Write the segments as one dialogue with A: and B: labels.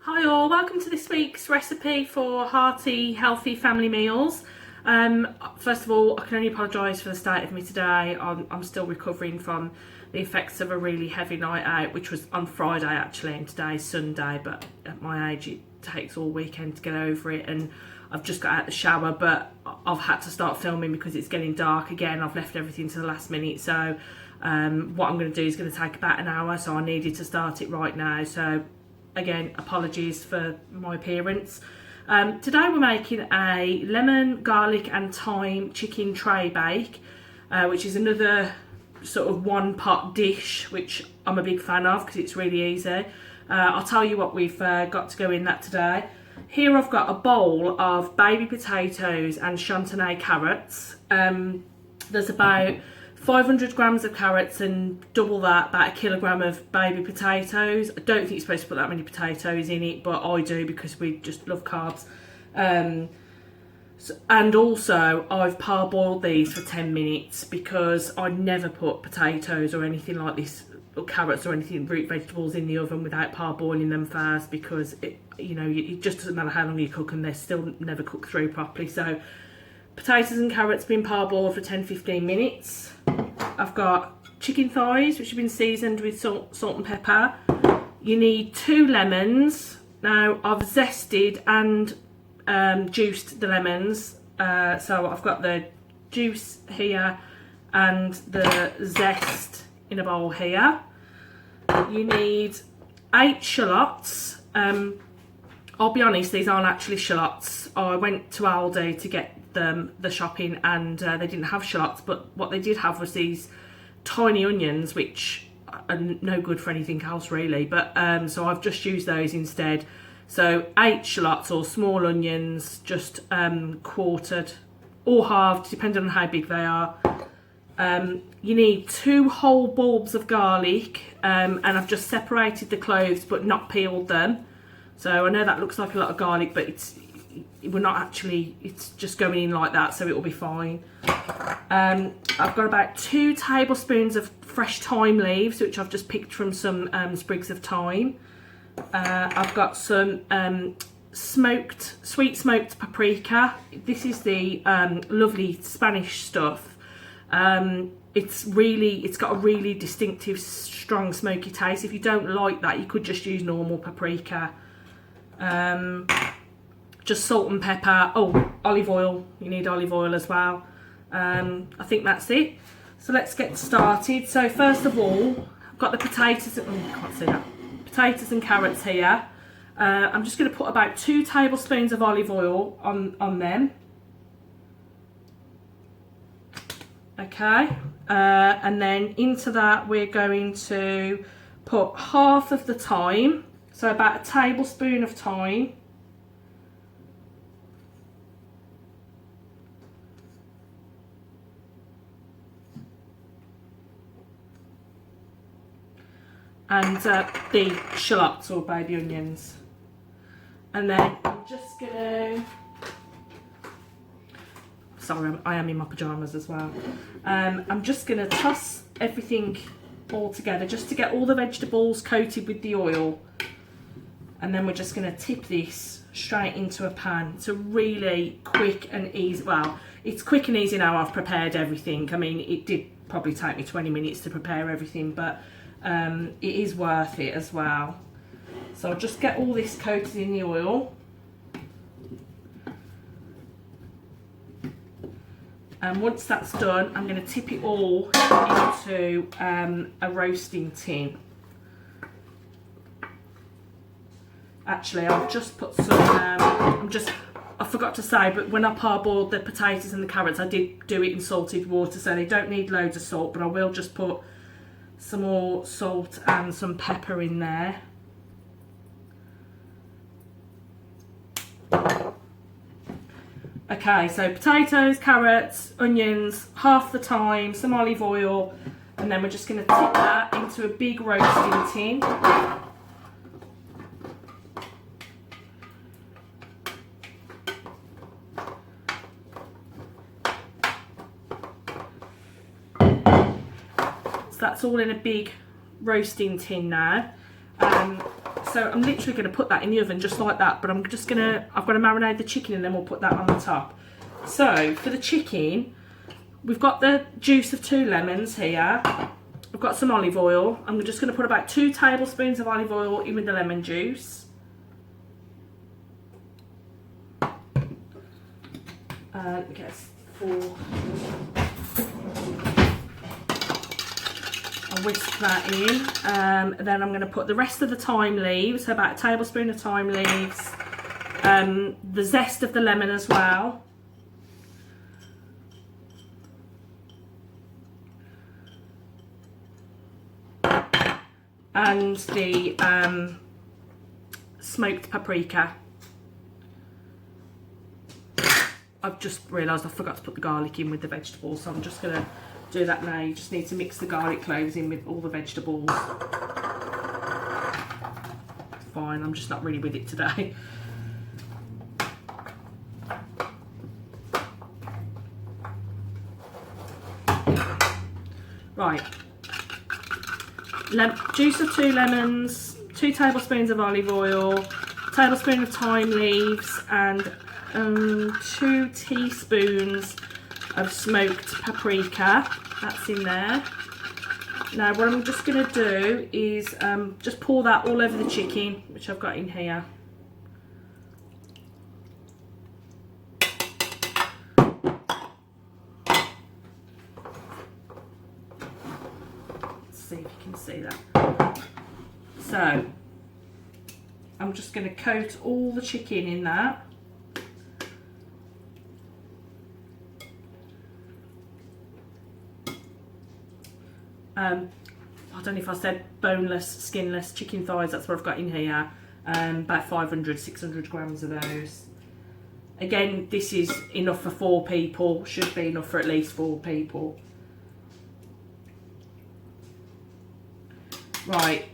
A: Hi all, welcome to this week's recipe for hearty, healthy family meals. First of all, I can only apologise for the state of me today. I'm still recovering from the effects of a really heavy night out, which was on Friday actually, and today's Sunday, but at my age it takes all weekend to get over it, and I've just got out of the shower, but I've had to start filming because it's getting dark again. I've left everything to the last minute, so what I'm going to do is going to take about an hour, so I needed to start it right now. So again, apologies for my appearance. Today we're making a lemon, garlic and thyme chicken tray bake, which is another sort of one pot dish, which I'm a big fan of because it's really easy. I'll tell you what we've got to go in that today. Here I've got a bowl of baby potatoes and Chantenay carrots. There's about 500 grams of carrots and double that, about a kilogram of baby potatoes. I don't think you're supposed to put that many potatoes in it, but I do because we just love carbs. And also I've parboiled these for 10 minutes because I never put potatoes or anything like this, or carrots or anything, root vegetables in the oven without parboiling them first, because it just doesn't matter how long you cook them, they're still never cooked through properly. So potatoes and carrots been parboiled for 10-15 minutes. I've got chicken thighs which have been seasoned with salt and pepper. You need 2 lemons. Now I've zested and juiced the lemons, so I've got the juice here and the zest in a bowl here. You need 8 shallots. I'll be honest, these aren't actually shallots. I went to Aldi to get the shopping, and they didn't have shallots, but what they did have was these tiny onions, which are no good for anything else really, but so I've just used those instead. So 8 shallots or small onions, just quartered or halved depending on how big they are. You need 2 whole bulbs of garlic, and I've just separated the cloves but not peeled them. So I know that looks like a lot of garlic, but we're not actually, it's just going in like that, so it will be fine. I've got about 2 tablespoons of fresh thyme leaves, which I've just picked from some sprigs of thyme. I've got some sweet smoked paprika. This is the lovely Spanish stuff. It's got a really distinctive strong smoky taste. If you don't like that, you could just use normal paprika. Just salt and pepper. Oh, olive oil. You need olive oil as well. I think that's it. So let's get started. So first of all, I've got the potatoes. Oh, I can't see that. Potatoes and carrots here. I'm just going to put about 2 tablespoons of olive oil on them. Okay. And then into that we're going to put half of the thyme. So about a tablespoon of thyme. And the shallots or baby onions. And then I'm just gonna, sorry, I am in my pyjamas as well. I'm just gonna toss everything all together just to get all the vegetables coated with the oil. And then we're just gonna tip this straight into a pan. It's a really quick and easy, well, it's quick and easy now I've prepared everything. I mean, it did probably take me 20 minutes to prepare everything, but it is worth it as well. So I'll just get all this coated in the oil. And once that's done, I'm going to tip it all into a roasting tin. Actually, I've just put some, I forgot to say, but when I parboiled the potatoes and the carrots, I did do it in salted water, so they don't need loads of salt, but I will just put some more salt and some pepper in there. Okay, so potatoes, carrots, onions, half the thyme, some olive oil, and then we're just going to tip that into a big roasting tin. So that's all in a big roasting tin now. So I'm literally going to put that in the oven just like that, but I've got to marinate the chicken and then we'll put that on the top. So for the chicken, we've got the juice of 2 lemons here. I've got some olive oil. I'm just going to put about 2 tablespoons of olive oil in with the lemon juice. Let me get 4. I'll whisk that in. Then I'm going to put the rest of the thyme leaves, so about a tablespoon of thyme leaves. The zest of the lemon as well. And the smoked paprika. I've just realised I forgot to put the garlic in with the vegetables, so I'm just going to do that now. You just need to mix the garlic cloves in with all the vegetables. It's fine, I'm just not really with it today. Right. Juice of 2 lemons, 2 tablespoons of olive oil, tablespoon of thyme leaves, and 2 teaspoons of smoked paprika. That's in there. Now what I'm just going to do is just pour that all over the chicken, which I've got in here. Let's see if you can see that. So I'm just going to coat all the chicken in that. I don't know if I said boneless, skinless chicken thighs, that's what I've got in here. About 500, 600 grams of those. Again, this is enough for 4 people, should be enough for at least 4 people. Right,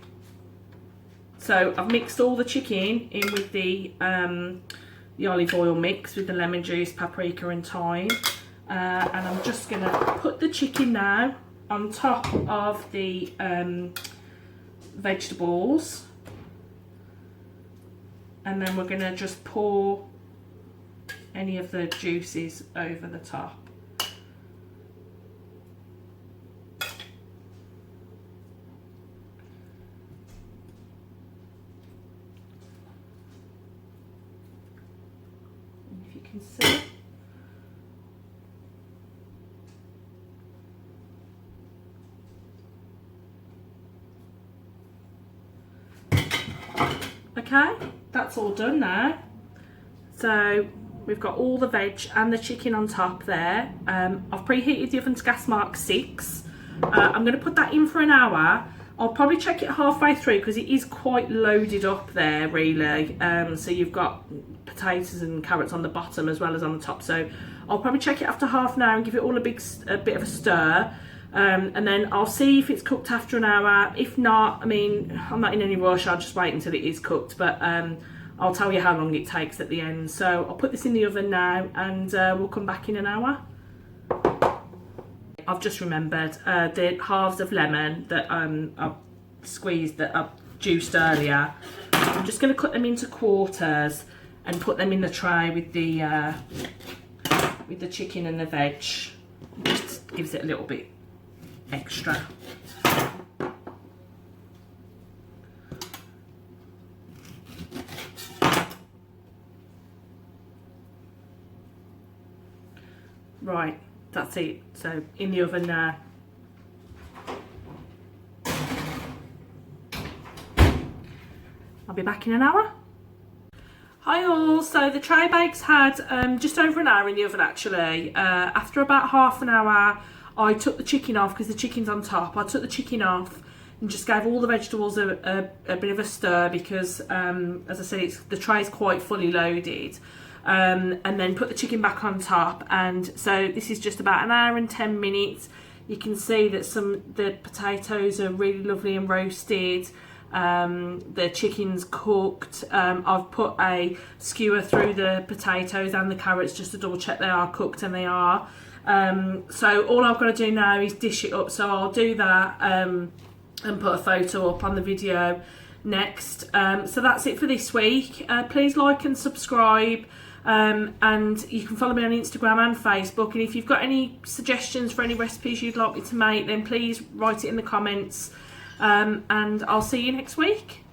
A: so I've mixed all the chicken in with the olive oil mix with the lemon juice, paprika and thyme. And I'm just going to put the chicken now on top of the vegetables, and then we're going to just pour any of the juices over the top. And if you can see, okay, that's all done now. So we've got all the veg and the chicken on top there. I've preheated the oven to gas mark 6. I'm going to put that in for an hour. I'll probably check it halfway through because it is quite loaded up there really. So you've got potatoes and carrots on the bottom as well as on the top. So I'll probably check it after half an hour and give it all a bit of a stir. And then I'll see if it's cooked after an hour. If not, I mean, I'm not in any rush, I'll just wait until it is cooked, but I'll tell you how long it takes at the end. So I'll put this in the oven now and we'll come back in an hour. I've just remembered the halves of lemon that I've squeezed, that I've juiced earlier. I'm just going to cut them into quarters and put them in the tray with the chicken and the veg. It just gives it a little bit extra. Right, that's it. So in the oven now. I'll be back in an hour. Hi all, so the tray bakes had just over an hour in the oven actually. After about half an hour I took the chicken off because the chicken's on top. I took the chicken off and just gave all the vegetables a bit of a stir because as I said, the tray is quite fully loaded. And then put the chicken back on top, and so this is just about an hour and 10 minutes. You can see that the potatoes are really lovely and roasted. The chicken's cooked. I've put a skewer through the potatoes and the carrots just to double check they are cooked, and they are. So all I've got to do now is dish it up, so I'll do that and put a photo up on the video. next. So that's it for this week. Please like and subscribe, and you can follow me on Instagram and Facebook, and if you've got any suggestions for any recipes you'd like me to make, then please write it in the comments, and I'll see you next week.